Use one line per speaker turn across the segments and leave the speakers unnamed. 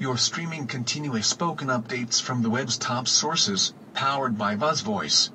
You're streaming continuous spoken updates from the web's top sources, powered by BuzzVoice.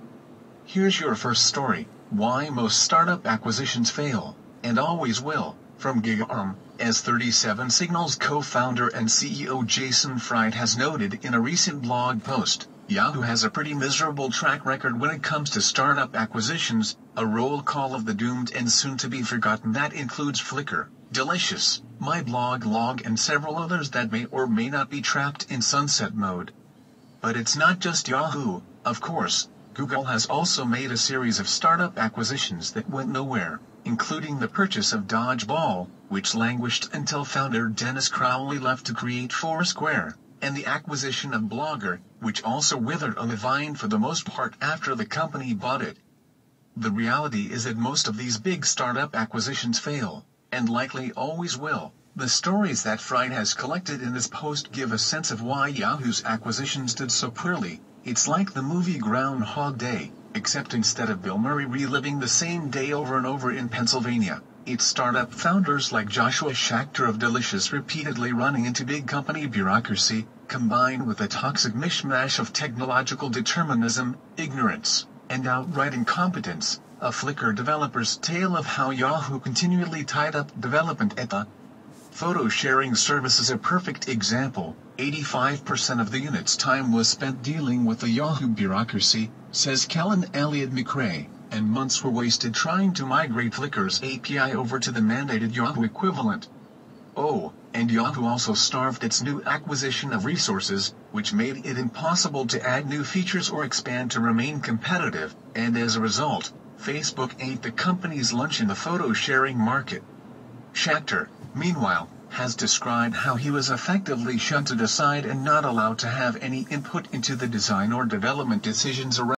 Here's your first story: why most startup acquisitions fail, and always will, from GigaOM. As 37 Signals co-founder and CEO Jason Fried has noted in a recent blog post, Yahoo has a pretty miserable track record when it comes to startup acquisitions. A roll call of the doomed and soon-to-be-forgotten that includes Flickr, Delicious, MyBlogLog and several others that may or may not be trapped in sunset mode. But it's not just Yahoo, of course. Google has also made a series of startup acquisitions that went nowhere, including the purchase of Dodgeball, which languished until founder Dennis Crowley left to create Foursquare, and the acquisition of Blogger, which also withered on the vine for the most part after the company bought it. The reality is that most of these big startup acquisitions fail, and likely always will. The stories that Fried has collected in this post give a sense of why Yahoo's acquisitions did so poorly. It's like the movie Groundhog Day, except instead of Bill Murray reliving the same day over and over in Pennsylvania, it's startup founders like Joshua Schachter of Delicious repeatedly running into big company bureaucracy, combined with a toxic mishmash of technological determinism, ignorance, and outright incompetence. A Flickr developer's tale of how Yahoo continually tied up development at the photo sharing service is a perfect example. 85% of the unit's time was spent dealing with the Yahoo bureaucracy, says Kellen Elliott McRae, and months were wasted trying to migrate Flickr's API over to the mandated Yahoo equivalent. Oh, and Yahoo also starved its new acquisition of resources, which made it impossible to add new features or expand to remain competitive, and as a result, Facebook ate the company's lunch in the photo-sharing market. Schachter, meanwhile, has described how he was effectively shunted aside and not allowed to have any input into the design or development decisions around